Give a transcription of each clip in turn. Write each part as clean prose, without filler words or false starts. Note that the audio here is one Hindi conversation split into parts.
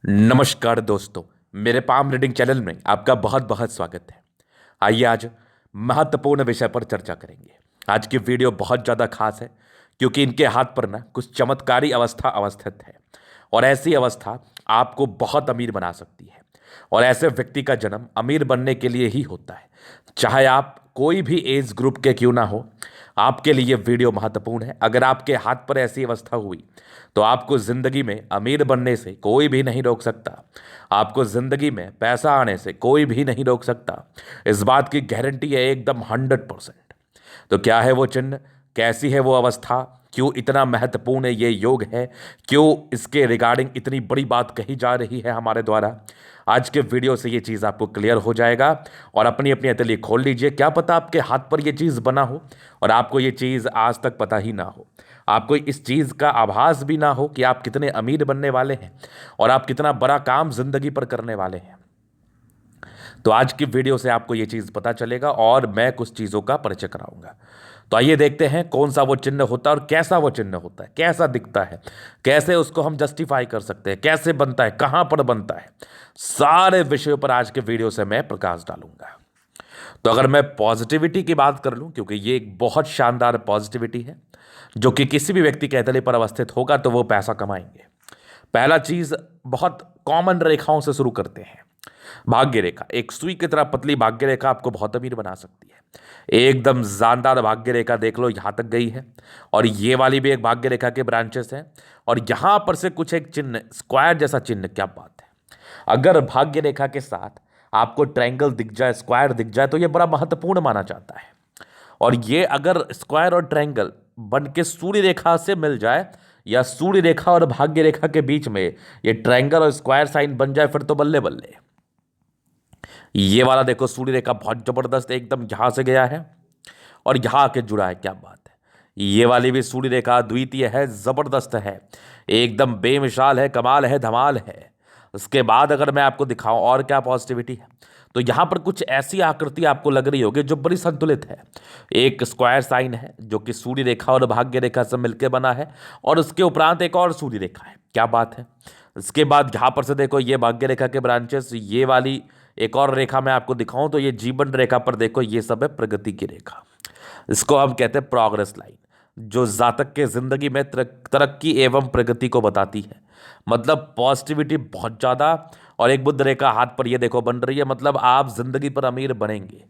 नमस्कार दोस्तों, मेरे पाम रीडिंग चैनल में आपका बहुत बहुत स्वागत है। आइए आज महत्वपूर्ण विषय पर चर्चा करेंगे। आज की वीडियो बहुत ज़्यादा खास है क्योंकि इनके हाथ पर ना कुछ चमत्कारी अवस्था अवस्थित है और ऐसी अवस्था आपको बहुत अमीर बना सकती है। और ऐसे व्यक्ति का जन्म अमीर बनने के लिए ही होता है, चाहे आप कोई भी एज ग्रुप के क्यों ना हो। आपके लिए वीडियो महत्वपूर्ण है। अगर आपके हाथ पर ऐसी अवस्था हुई तो आपको ज़िंदगी में अमीर बनने से कोई भी नहीं रोक सकता। आपको ज़िंदगी में पैसा आने से कोई भी नहीं रोक सकता। इस बात की गारंटी है एकदम 100%। तो क्या है वो चिन्ह, कैसी है वो अवस्था, क्यों इतना महत्वपूर्ण ये योग है, क्यों इसके रिगार्डिंग इतनी बड़ी बात कही जा रही है हमारे द्वारा, आज के वीडियो से ये चीज़ आपको क्लियर हो जाएगा। और अपनी अपनी हथेली खोल लीजिए। क्या पता आपके हाथ पर ये चीज़ बना हो और आपको ये चीज़ आज तक पता ही ना हो, आपको इस चीज़ का आभास भी ना हो कि आप कितने अमीर बनने वाले हैं और आप कितना बड़ा काम जिंदगी पर करने वाले हैं। तो आज की वीडियो से आपको ये चीज़ पता चलेगा और मैं कुछ चीज़ों का परिचय कराऊंगा। तो आइए देखते हैं कौन सा वो चिन्ह होता है और कैसा वो चिन्ह होता है, कैसा दिखता है, कैसे उसको हम जस्टिफाई कर सकते हैं, कैसे बनता है, कहाँ पर बनता है। सारे विषयों पर आज के वीडियो से मैं प्रकाश डालूंगा। तो अगर मैं पॉजिटिविटी की बात कर लूं, क्योंकि ये एक बहुत शानदार पॉजिटिविटी है जो कि किसी भी व्यक्ति के हथेली पर अवस्थित होगा तो वो पैसा कमाएंगे। पहला चीज, बहुत कॉमन रेखाओं से शुरू करते हैं। भाग्य रेखा, एक सुई की तरह पतली भाग्य रेखा आपको बहुत अमीर बना सकती है। एकदम जानदार भाग्य रेखा देख लो, यहां तक गई है और ये वाली भी एक भाग्य रेखा के ब्रांचेस हैं और यहां पर से कुछ एक चिन्ह, स्क्वायर जैसा चिन्ह, क्या बात है। अगर भाग्य रेखा के साथ आपको ट्रायंगल दिख जाए, स्क्वायर दिख जाए, तो ये बड़ा महत्वपूर्ण माना जाता है। और ये अगर स्क्वायर और ट्रायंगल बन के सूर्य रेखा से मिल जाए या सूर्य रेखा और भाग्य रेखा के बीच में ये ट्रायंगल और स्क्वायर साइन बन जाए, फिर तो बल्ले बल्ले। ये वाला देखो, सूर्य रेखा बहुत जबरदस्त एकदम यहां से गया है और यहां आके जुड़ा है, क्या बात है। ये वाली भी सूर्य रेखा द्वितीय है, जबरदस्त है, एकदम बेमिसाल है, कमाल है, धमाल है। उसके बाद अगर मैं आपको दिखाऊं और क्या पॉजिटिविटी है, तो यहां पर कुछ ऐसी आकृति आपको लग रही होगी जो बड़ी संतुलित है। एक स्क्वायर साइन है जो कि सूर्य रेखा और भाग्य रेखा से मिलकर बना है और उसके उपरांत एक और सूर्य रेखा है, क्या बात है। इसके बाद यहां पर से देखो, ये भाग्य रेखा के ब्रांचेस, ये वाली एक और रेखा मैं आपको दिखाऊं तो ये जीवन रेखा पर देखो, ये सब है प्रगति की रेखा। इसको हम कहते हैं प्रोग्रेस लाइन, जो जातक के जिंदगी में तरक्की एवं प्रगति को बताती है। मतलब पॉजिटिविटी बहुत ज़्यादा। और एक बुध रेखा हाथ पर ये देखो बन रही है, मतलब आप जिंदगी पर अमीर बनेंगे,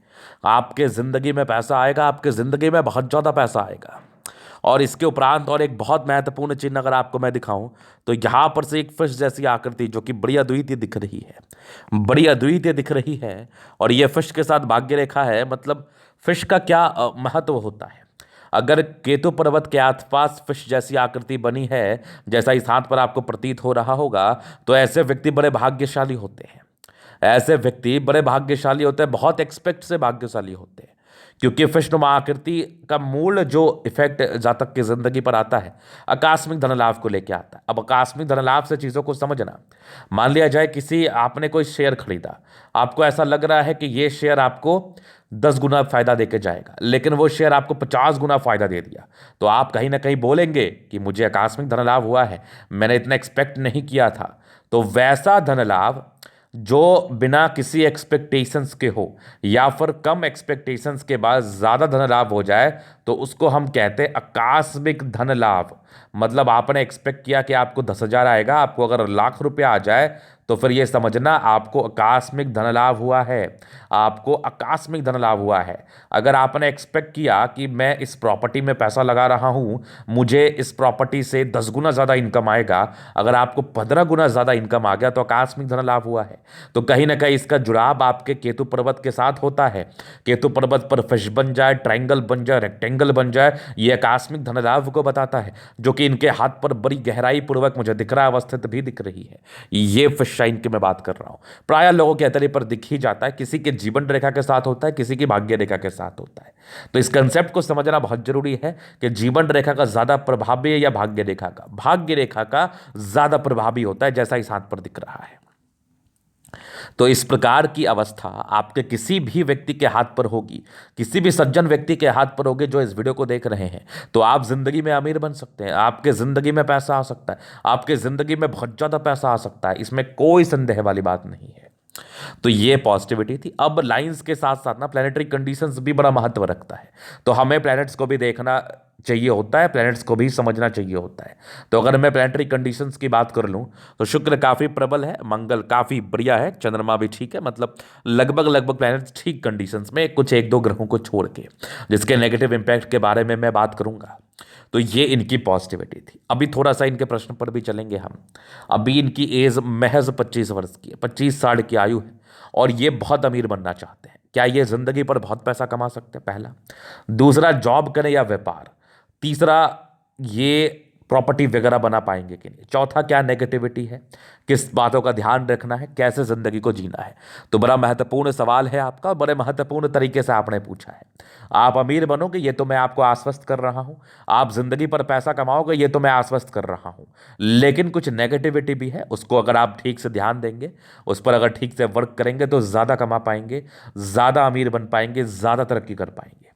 आपके जिंदगी में पैसा आएगा, आपके जिंदगी में बहुत ज़्यादा पैसा आएगा। और इसके उपरांत और एक बहुत महत्वपूर्ण चिन्ह अगर आपको मैं दिखाऊं तो यहाँ पर से एक फिश जैसी आकृति जो कि बड़ी अद्वितीय दिख रही है, बड़ी अद्वितीय दिख रही है। और ये फिश के साथ भाग्य रेखा है। मतलब फिश का क्या महत्व होता है। अगर केतु पर्वत के आसपास फिश जैसी आकृति बनी है, जैसा इस हाथ पर आपको प्रतीत हो रहा होगा, तो ऐसे व्यक्ति बड़े भाग्यशाली होते हैं। ऐसे व्यक्ति बड़े भाग्यशाली होते हैं, बहुत एक्सपेक्ट से भाग्यशाली होते हैं। क्योंकि फिशनुमा आकृति का मूल जो इफेक्ट जातक की जिंदगी पर आता है, आकस्मिक धन लाभ को लेकर आता है। अब आकस्मिक धन लाभ से चीज़ों को समझना, मान लिया जाए किसी आपने कोई शेयर खरीदा, आपको ऐसा लग रहा है कि ये शेयर आपको 10 गुना फायदा देके जाएगा, लेकिन वो शेयर आपको 50 गुना फायदा दे दिया, तो आप कहीं ना कहीं बोलेंगे कि मुझे आकस्मिक धन लाभ हुआ है, मैंने इतना एक्सपेक्ट नहीं किया था। तो वैसा धन लाभ जो बिना किसी एक्सपेक्टेशंस के हो या फिर कम एक्सपेक्टेशंस के बाद ज़्यादा धन लाभ हो जाए, तो उसको हम कहते हैं आकस्मिक धन लाभ। मतलब आपने एक्सपेक्ट किया कि आपको 10,000 आएगा, आपको अगर लाख रुपया आ जाए तो फिर ये समझना आपको आकस्मिक धन लाभ हुआ है, आपको आकस्मिक धन लाभ हुआ है। अगर आपने एक्सपेक्ट किया कि मैं इस प्रॉपर्टी में पैसा लगा रहा हूँ, मुझे इस प्रॉपर्टी से 10 गुना ज़्यादा इनकम आएगा, अगर आपको 15 गुना ज़्यादा इनकम आ गया तो आकस्मिक धन लाभ हुआ है। तो कहीं ना कहीं इसका जुड़ाव आपके केतु पर्वत के साथ होता है। केतु पर्वत पर फिश बन जाए, ट्रायंगल बन जाए, रेक्टेंगल बन जाए, ये आकस्मिक धन लाभ को बताता है, जो कि इनके हाथ पर बड़ी गहराई पूर्वक मुझे दिख रहा है, अवस्थित भी दिख रही है। ये फिश साइन की मैं बात कर रहा हूं। प्राय लोगों के हथेली पर दिख ही जाता है, किसी के जीवन रेखा के साथ होता है, किसी की भाग्य रेखा के साथ होता है। तो इस कंसेप्ट को समझना बहुत जरूरी है कि जीवन रेखा का ज्यादा प्रभावी है या भाग्य रेखा का। भाग्य रेखा का ज्यादा प्रभावी होता है, जैसा इस हाथ पर दिख रहा है। तो इस प्रकार की अवस्था आपके किसी भी व्यक्ति के हाथ पर होगी, किसी भी सज्जन व्यक्ति के हाथ पर होगी जो इस वीडियो को देख रहे हैं, तो आप जिंदगी में अमीर बन सकते हैं, आपके जिंदगी में पैसा आ सकता है, आपके जिंदगी में बहुत ज्यादा पैसा आ सकता है, इसमें कोई संदेह वाली बात नहीं है। तो ये पॉजिटिविटी थी। अब लाइंस के साथ साथ ना प्लैनेटरी कंडीशंस भी बड़ा महत्व रखता है, तो हमें प्लैनेट्स को भी देखना चाहिए होता है, प्लैनेट्स को भी समझना चाहिए होता है। तो अगर मैं प्लैनेटरी कंडीशंस की बात कर लूं तो शुक्र काफ़ी प्रबल है, मंगल काफ़ी बढ़िया है, चंद्रमा भी ठीक है, मतलब लगभग लगभग प्लैनेट्स ठीक कंडीशंस में, कुछ एक दो ग्रहों को छोड़ के, जिसके नेगेटिव इंपैक्ट के बारे में मैं बात करूंगा। तो ये इनकी पॉजिटिविटी थी। अभी थोड़ा सा इनके प्रश्न पर भी चलेंगे हम। अभी इनकी एज महज 25 वर्ष की है, 25 साल की आयु है, और ये बहुत अमीर बनना चाहते हैं। क्या ये जिंदगी पर बहुत पैसा कमा सकते हैं? पहला। दूसरा, जॉब करें या व्यापार। तीसरा, ये प्रॉपर्टी वगैरह बना पाएंगे कि नहीं। चौथा, क्या नेगेटिविटी है, किस बातों का ध्यान रखना है, कैसे जिंदगी को जीना है। तो बड़ा महत्वपूर्ण सवाल है आपका, बड़े महत्वपूर्ण तरीके से आपने पूछा है। आप अमीर बनोगे ये तो मैं आपको आश्वस्त कर रहा हूं, आप जिंदगी पर पैसा कमाओगे ये तो मैं आश्वस्त कर रहा हूं, लेकिन कुछ नेगेटिविटी भी है, उसको अगर आप ठीक से ध्यान देंगे, उस पर अगर ठीक से वर्क करेंगे तो ज़्यादा कमा पाएंगे, ज़्यादा अमीर बन पाएंगे, ज़्यादा तरक्की कर पाएंगे।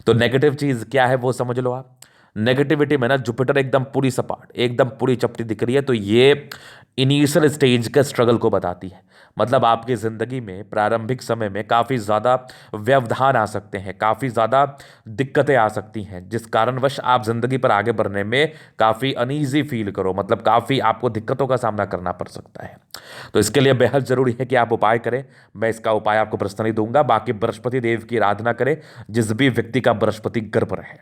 तो नेगेटिव चीज़ क्या है वो समझ लो आप। नेगेटिविटी में ना जुपिटर एकदम पूरी सपाट, एकदम पूरी चपटी दिख रही है, तो ये इनिशियल स्टेज के स्ट्रगल को बताती है। मतलब आपकी ज़िंदगी में प्रारंभिक समय में काफ़ी ज़्यादा व्यवधान आ सकते हैं, काफ़ी ज़्यादा दिक्कतें आ सकती हैं, जिस कारणवश आप ज़िंदगी पर आगे बढ़ने में काफ़ी अनईजी फील करो, मतलब काफ़ी आपको दिक्कतों का सामना करना पड़ सकता है। तो इसके लिए बेहद ज़रूरी है कि आप उपाय करें। मैं इसका उपाय आपको पर्सनली दूंगा। बाकी बृहस्पति देव की आराधना करें, जिस भी व्यक्ति का बृहस्पति गर्भ रहे।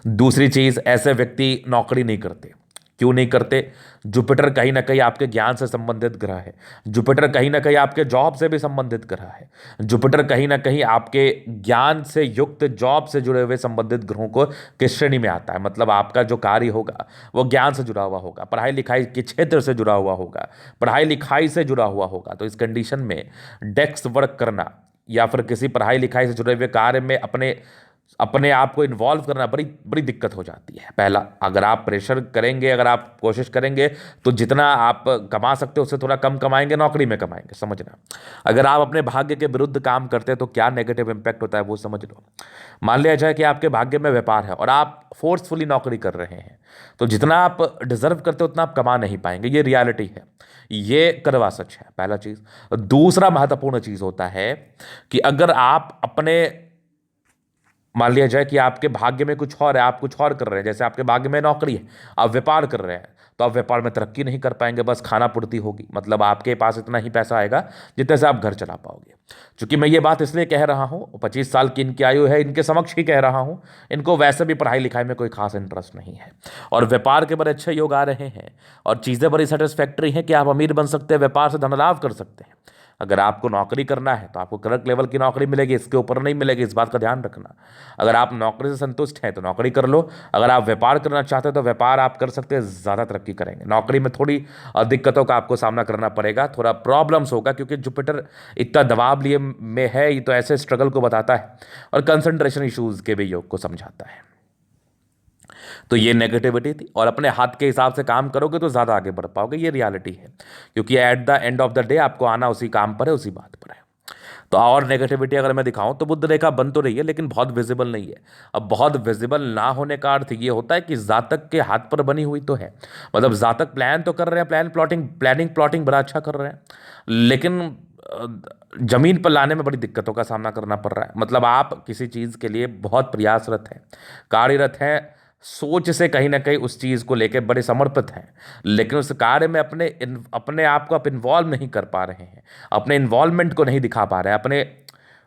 दूसरी चीज, ऐसे व्यक्ति नौकरी नहीं करते। क्यों नहीं करते? जुपिटर कहीं ना कहीं आपके ज्ञान से संबंधित ग्रह है, जुपिटर कहीं ना कहीं आपके जॉब से भी संबंधित ग्रह है, जुपिटर कहीं ना कहीं आपके ज्ञान से युक्त जॉब से जुड़े हुए संबंधित ग्रहों को किस श्रेणी में आता है। मतलब आपका जो कार्य होगा वो ज्ञान से जुड़ा हुआ होगा, पढ़ाई लिखाई के क्षेत्र से जुड़ा हुआ होगा, पढ़ाई लिखाई से जुड़ा हुआ होगा। तो इस कंडीशन में डेस्क वर्क करना या फिर किसी पढ़ाई लिखाई से जुड़े हुए कार्य में अपने अपने आप को इन्वॉल्व करना बड़ी बड़ी दिक्कत हो जाती है। पहला, अगर आप प्रेशर करेंगे, अगर आप कोशिश करेंगे तो जितना आप कमा सकते हो उससे थोड़ा कम कमाएंगे, नौकरी में कमाएंगे, समझना। अगर आप अपने भाग्य के विरुद्ध काम करते हैं तो क्या नेगेटिव इंपैक्ट होता है वो समझ लो। मान लिया जाए कि आपके भाग्य में व्यापार है और आप फोर्सफुली नौकरी कर रहे हैं, तो जितना आप डिजर्व करते हो उतना आप कमा नहीं पाएंगे। ये रियलिटी है, ये कड़वा सच है, पहला चीज। दूसरा महत्वपूर्ण चीज होता है कि अगर आप अपने, मान लिया जाए कि आपके भाग्य में कुछ और है, आप कुछ और कर रहे हैं, जैसे आपके भाग्य में नौकरी है, आप व्यापार कर रहे हैं, तो आप व्यापार में तरक्की नहीं कर पाएंगे, बस खाना पूर्ति होगी। मतलब आपके पास इतना ही पैसा आएगा जितने से आप घर चला पाओगे। क्योंकि मैं ये बात इसलिए कह रहा हूँ, 25 साल की इनकी आयु है, इनके समक्ष ही कह रहा हूँ, इनको वैसे भी पढ़ाई लिखाई में कोई खास इंटरेस्ट नहीं है, और व्यापार के बड़े अच्छे योग आ रहे हैं, और चीज़ें बड़ी सेटिस्फैक्ट्री हैं कि आप अमीर बन सकते हैं, व्यापार से धन लाभ कर सकते हैं। अगर आपको नौकरी करना है तो आपको क्लर्क लेवल की नौकरी मिलेगी, इसके ऊपर नहीं मिलेगी, इस बात का ध्यान रखना। अगर आप नौकरी से संतुष्ट हैं तो नौकरी कर लो, अगर आप व्यापार करना चाहते हो तो व्यापार आप कर सकते हैं, ज़्यादा तरक्की करेंगे। नौकरी में थोड़ी दिक्कतों का आपको सामना करना पड़ेगा, थोड़ा प्रॉब्लम्स होगा, क्योंकि जुपिटर इतना दबाव लिए में है, ये तो ऐसे स्ट्रगल को बताता है, और कंसंट्रेशन इश्यूज़ के भी योग को समझाता है। तो ये नेगेटिविटी थी, और अपने हाथ के हिसाब से काम करोगे तो ज़्यादा आगे बढ़ पाओगे, ये रियलिटी है। क्योंकि at the end of the day आपको आना उसी काम पर है, उसी बात पर है। तो और नेगेटिविटी अगर मैं दिखाऊं तो बुध रेखा बन तो रही है लेकिन बहुत विजिबल नहीं है। अब बहुत विजिबल ना होने का अर्थ ये होता है कि जातक के हाथ पर बनी हुई तो है, मतलब जातक प्लान तो कर रहे हैं, प्लानिंग प्लॉटिंग बड़ा अच्छा कर रहे हैं, लेकिन जमीन पर लाने में बड़ी दिक्कतों का सामना करना पड़ रहा है। मतलब आप किसी चीज़ के लिए बहुत प्रयासरत हैं, कार्यरत हैं, सोच से कहीं ना कहीं उस चीज़ को लेकर बड़े समर्पित हैं, लेकिन उस कार्य में अपने आप को आप इन्वॉल्व नहीं कर पा रहे हैं, अपने इन्वॉल्वमेंट को नहीं दिखा पा रहे हैं, अपने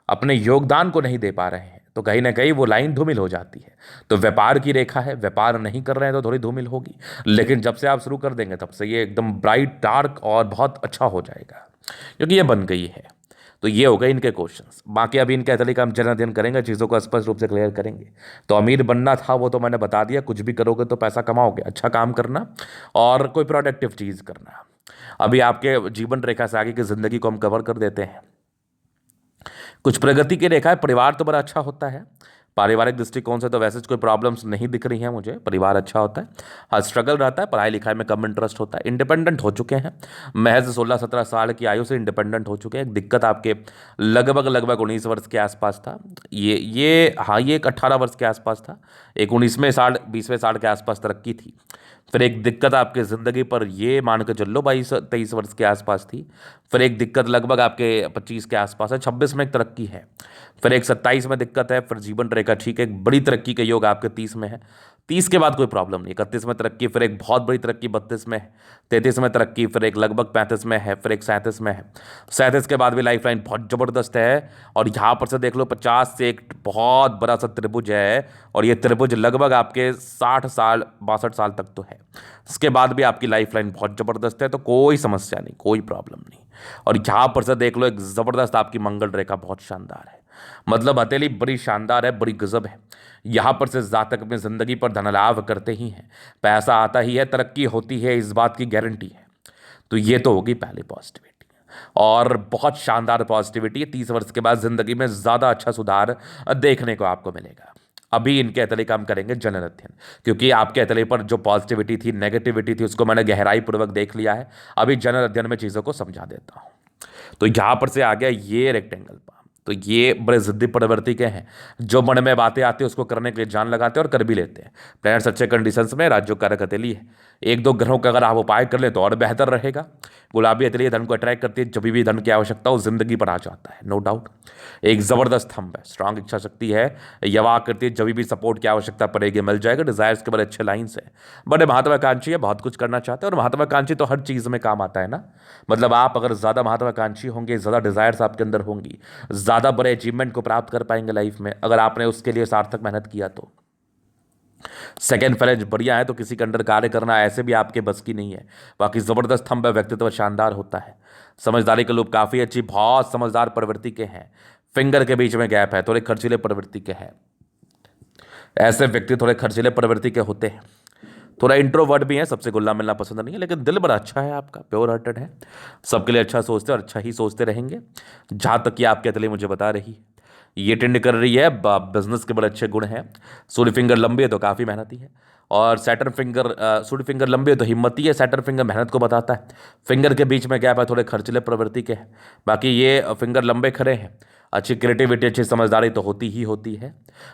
अपने योगदान को नहीं दे पा रहे हैं, तो कहीं ना कहीं वो लाइन धूमिल हो जाती है। तो व्यापार की रेखा है, व्यापार नहीं कर रहे हैं तो थोड़ी धूमिल होगी, लेकिन जब से आप शुरू कर देंगे तब से ये एकदम ब्राइट डार्क और बहुत अच्छा हो जाएगा, क्योंकि ये बन गई है। तो ये हो गए इनके क्वेश्चंस। बाकी अभी इनके तरीका हम जन अध्ययन करेंगे, चीज़ों को स्पष्ट रूप से क्लियर करेंगे। तो अमीर बनना था वो तो मैंने बता दिया, कुछ भी करोगे तो पैसा कमाओगे, अच्छा काम करना और कोई प्रोडक्टिव चीज़ करना। अभी आपके जीवन रेखा से आगे की जिंदगी को हम कवर कर देते हैं। कुछ प्रगति की रेखा है, परिवार तो बड़ा अच्छा होता है, पारिवारिक दृष्टिकोण से तो वैसे कोई प्रॉब्लम्स नहीं दिख रही हैं मुझे, परिवार अच्छा होता है। हाँ, स्ट्रगल रहता है, पढ़ाई लिखाई में कम इंटरेस्ट होता है, इंडिपेंडेंट हो चुके हैं, महज 16-17 साल की आयु से इंडिपेंडेंट हो चुके हैं। एक दिक्कत आपके लगभग लगभग 19 वर्ष के आसपास था, ये एक 18 वर्ष के आसपास था, एक 19वें साल 20वें साल के आसपास तरक्की थी। फिर एक दिक्कत आपके ज़िंदगी पर ये मान के चल लो 22-23 वर्ष के आसपास थी। फिर एक दिक्कत लगभग आपके 25 के आसपास है, 26 में एक तरक्की है, फिर एक 27 में दिक्कत है, फिर जीवन रेखा ठीक है, एक बड़ी तरक्की के योग आपके 30 में है, 30 के बाद कोई प्रॉब्लम नहीं, 31 में तरक्की, फिर एक बहुत बड़ी तरक्की 32 में है, 33 में तरक्की, फिर एक लगभग 35 में है, फिर एक 37 में है, 37 के बाद भी लाइफ लाइन बहुत ज़बरदस्त है। और यहाँ पर से देख लो 50 से एक बहुत बड़ा सा त्रिभुज है, और ये त्रिभुज लगभग आपके 60 साल 62 साल तक तो है। इसके बाद भी आपकी लाइफ लाइन बहुत ज़बरदस्त है, तो कोई समस्या नहीं, कोई प्रॉब्लम नहीं। और यहाँ पर से देख लो एक ज़बरदस्त आपकी मंगल रेखा बहुत शानदार है, मतलब हथेली बड़ी शानदार है, बड़ी गजब है। यहाँ पर से जातक अपनी ज़िंदगी पर धन लाभ करते ही हैं, पैसा आता ही है, तरक्की होती है, इस बात की गारंटी है। तो ये तो होगी पहली पॉजिटिविटी, और बहुत शानदार पॉजिटिविटी है। 30 वर्ष के बाद ज़िंदगी में ज़्यादा अच्छा सुधार देखने को आपको मिलेगा। अभी इनके अतले का हम करेंगे जनन अध्ययन, क्योंकि आपके अतले पर जो पॉजिटिविटी थी, नेगेटिविटी थी, उसको मैंने गहराई पूर्वक देख लिया है। अभी जनन अध्ययन में चीज़ों को समझा देता हूँ। तो यहाँ पर से आ गया ये रेक्टेंगल पाम, तो ये बड़े जिद्दी प्रवृत्ति के हैं, जो मन में बातें आती है उसको करने के लिए जान लगाते हैं और कर भी लेते हैं। प्लैनेट्स अच्छे कंडीशंस में, राज्यों कारक हथेली है, 1-2 ग्रहों का अगर आप उपाय कर ले तो और बेहतर रहेगा। गुलाबी हथेली धन को अट्रैक्ट करती है, जब भी धन की आवश्यकता हो जिंदगी पर आ जाता है, नो डाउट। एक जबरदस्त थंब है, स्ट्रांग इच्छा शक्ति है, यवा करती है, जब भी सपोर्ट की आवश्यकता पड़ेगी मिल जाएगा। डिजायर्स के बड़े अच्छे लाइन्स है, बड़े महत्वाकांक्षी है, बहुत कुछ करना चाहते हैं, और महत्वाकांक्षी तो हर चीज़ में काम आता है ना। मतलब आप अगर ज़्यादा महत्वाकांक्षी होंगे, ज़्यादा डिजायर्स आपके अंदर होंगी, ज़्यादा बड़े अचीवमेंट को प्राप्त कर पाएंगे लाइफ में, अगर आपने उसके लिए सार्थक मेहनत किया तो। सेकेंड फ्रेज बढ़िया है, तो किसी के अंडर कार्य करना ऐसे भी आपके बस की नहीं है। बाकी ज़बरदस्त थंब है, व्यक्तित्व शानदार होता है, समझदारी के लोग काफ़ी अच्छी, बहुत समझदार प्रवृत्ति के हैं। फिंगर के बीच में गैप है, थोड़े खर्चीले प्रवृत्ति के हैं, ऐसे व्यक्ति थोड़े खर्चीले प्रवृत्ति के होते हैं। थोड़ा इंट्रोवर्ट भी है, सबसे घुलना मिलना पसंद नहीं है, लेकिन दिल बड़ा अच्छा है आपका, प्योर हार्टेड है, सबके लिए अच्छा सोचते हैं और अच्छा ही सोचते रहेंगे। जहाँ तक कि आपके अतले मुझे बता रही है, ये टेंड कर रही है, बिजनेस के बड़े अच्छे गुण हैं। सूर्य फिंगर लंबी है तो काफ़ी मेहनती है, और सैटर्न फिंगर सूर्य फिंगर लंबी है तो हिम्मती है, सैटर्न फिंगर मेहनत को बताता है। फिंगर के बीच में गैप है, थोड़े खर्चीले प्रवृत्ति के हैं। बाकी ये फिंगर लंबे खड़े हैं, अच्छी क्रिएटिविटी, अच्छी समझदारी तो होती ही होती है।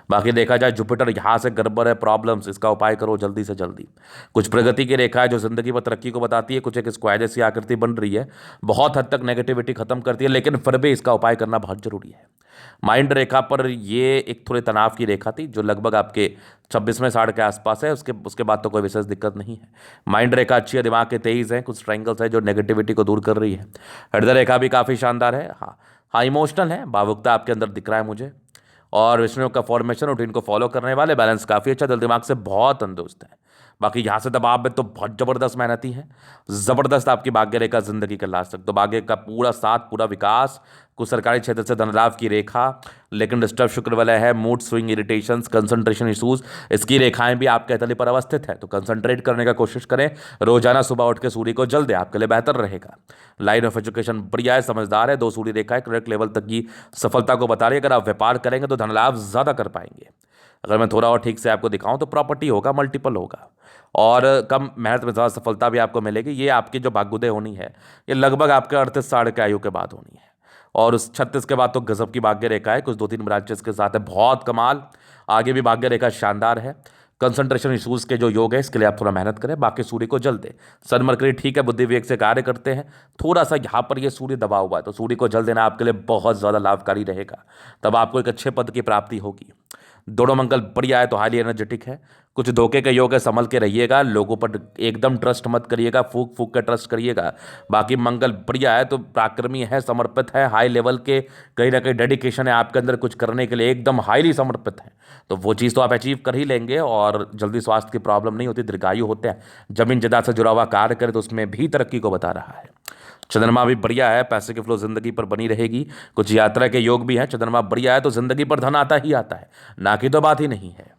बाकी देखा जाए जुपिटर यहाँ से गड़बड़ है, प्रॉब्लम्स, इसका उपाय करो जल्दी से जल्दी। कुछ प्रगति की रेखा है जो जिंदगी पर तरक्की को बताती है, कुछ एक स्क्वायर जैसी आकृति बन रही है, बहुत हद तक नेगेटिविटी खत्म करती है, लेकिन फिर भी इसका उपाय करना बहुत जरूरी है। माइंड रेखा पर ये एक थोड़े तनाव की रेखा थी, जो लगभग आपके 26वें साढ़ के आसपास है, उसके बाद तो कोई विशेष दिक्कत नहीं है। माइंड रेखा अच्छी है, दिमाग के तेईस हैं, कुछ ट्रायंगल्स है जो नेगेटिविटी को दूर कर रही है। हृदय रेखा भी काफ़ी शानदार है, हाँ हाँ, इमोशनल है, भावुकता आपके अंदर दिख रहा है मुझे, और विष्णु का फॉर्मेशन रूटीन को फॉलो करने वाले, बैलेंस काफ़ी अच्छा, दिल दिमाग से बहुत तंदुरुस्त है। बाकी यहाँ से दबाव में तो बहुत ज़बरदस्त मेहनती है, ज़बरदस्त आपकी भाग्य रेखा जिंदगी का लास्ट तक, तो भाग्य का पूरा साथ, पूरा विकास, कुछ सरकारी क्षेत्र से धन लाभ की रेखा, लेकिन डिस्टर्ब शुक्र वाला है, mood swing, irritations, concentration issues, इसकी रेखाएं भी आपके तले पर अवस्थित है। तो कंसंट्रेट करने का कोशिश करें, रोजाना सुबह उठ के सूर्य को जल दें, आपके लिए बेहतर रहेगा। लाइन ऑफ एजुकेशन बढ़िया है, समझदार है, 2 सूर्य रेखाएं करेक्ट लेवल तक की सफलता को बता रही है। अगर आप व्यापार करेंगे तो धन लाभ ज़्यादा कर पाएंगे। अगर मैं थोड़ा और ठीक से आपको दिखाऊं तो प्रॉपर्टी होगा, मल्टीपल होगा, और कम मेहनत में ज़्यादा सफलता भी आपको मिलेगी। ये आपकी जो भाग्योदय होनी है, ये लगभग आपके 38 साढ़ के आयु के बाद होनी है, और उस 36 के बाद तो गजब की भाग्य रेखा है, कुछ 2-3 ब्रांचेस के साथ है, बहुत कमाल। आगे भी भाग्य रेखा शानदार है। कंसंट्रेशन इशूज़ के जो योग है, इसके लिए आप थोड़ा मेहनत करें। बाकी सूर्य को जल दे, सन मरकरी ठीक है, बुद्धि विवेक से कार्य करते हैं, थोड़ा सा यहाँ पर ये सूर्य दबा हुआ है, तो सूर्य को जल देना आपके लिए बहुत ज़्यादा लाभकारी रहेगा, तब आपको एक अच्छे पद की प्राप्ति होगी। दोनों मंगल बढ़िया है, तो हाईली एनर्जेटिक है। कुछ धोखे के योग है, संभल के रहिएगा, लोगों पर एकदम ट्रस्ट मत करिएगा, फूक फूक के ट्रस्ट करिएगा। बाकी मंगल बढ़िया है, तो पराक्रमी है, समर्पित है, हाई लेवल के, कहीं ना कहीं डेडिकेशन है आपके अंदर कुछ करने के लिए, एकदम हाईली समर्पित है, तो वो चीज़ तो आप अचीव कर ही लेंगे, और जल्दी स्वास्थ्य की प्रॉब्लम नहीं होती, दीर्घायु होते हैं। जमीन जायदाद से जुड़ा हुआ कार्य करें तो उसमें भी तरक्की को बता रहा है। चंद्रमा भी बढ़िया है, पैसे की फ्लो जिंदगी पर बनी रहेगी, कुछ यात्रा के योग भी हैं। चंद्रमा बढ़िया है तो जिंदगी पर धन आता ही आता है, ना कि तो बात ही नहीं है।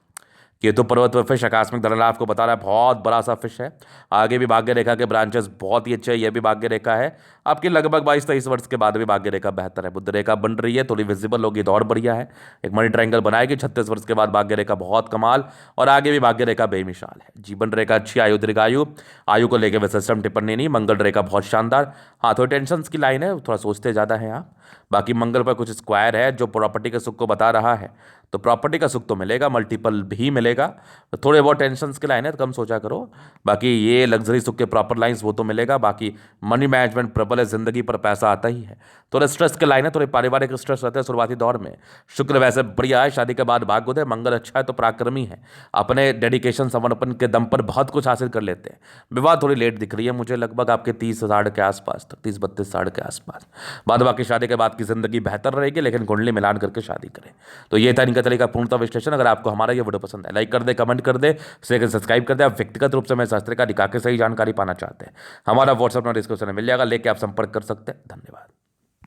केतु पर्वत पर फिश आकस्मिक धन लाभ को बता रहा है, बहुत बड़ा सा फिश है। आगे भी भाग्य रेखा के ब्रांचेस बहुत ही अच्छे हैं, यह भी भाग्य रेखा है, आपकी लगभग 22-23 वर्ष के बाद भी भाग्य रेखा बेहतर है। बुध रेखा बन रही है, थोड़ी विजिबल होगी तो और बढ़िया है। एक मनी ट्रायंगल बनाएगी। 36 वर्ष के बाद भाग्य रेखा बहुत कमाल, और आगे भी भाग्य रेखा बेमिसाल है। जीवन रेखा अच्छी, आयु दीर्घायु, आयु को लेकर वैसे सिस्टम टिप्पणी नहीं। मंगल रेखा बहुत शानदार। हाँ, थोड़ी टेंशन की लाइन है, थोड़ा सोचते ज़्यादा हैं आप। बाकी मंगल पर कुछ स्क्वायर है जो प्रॉपर्टी के सुख को बता रहा है, तो प्रॉपर्टी का सुख तो मिलेगा, मल्टीपल भी मिलेगा। तो थोड़े बहुत टेंशन के लाइन है, तो कम सोचा करो। बाकी ये लग्जरी सुख के प्रॉपर लाइंस वो तो मिलेगा। बाकी मनी मैनेजमेंट प्रबल है, जिंदगी पर पैसा आता ही है। थोड़े स्ट्रेस के लाइन है, थोड़े पारिवारिक स्ट्रेस रहते हैं शुरुआती दौर में। शुक्र वैसे बढ़िया है, शादी के बाद भाग्य उदय। मंगल अच्छा है तो पराक्रमी है, अपने डेडिकेशन समर्पण के दम पर बहुत कुछ हासिल कर लेते हैं। विवाह थोड़ी लेट दिख रही है मुझे, लगभग आपके 30 साढ़ के आसपास तक, 30-32 साढ़ के आसपास। बाद बाकी शादी के बाद की जिंदगी बेहतर रहेगी, लेकिन कुंडली मिलान करके शादी करें। तो ये था इनका तरीका पूर्णतः विश्लेषण। अगर आपको हमारा ये वीडियो पसंद है, लाइक कर दे, कमेंट कर दे, शेयर सब्सक्राइब कर दे। आप व्यक्तिगत रूप से मैं शास्त्र का दिखा के सही जानकारी पाना चाहते हैं, हमारा व्हाट्सअप नंबर डिस्क्रिप्शन में मिल जाएगा, लेके आप संपर्क कर सकते हैं। धन्यवाद।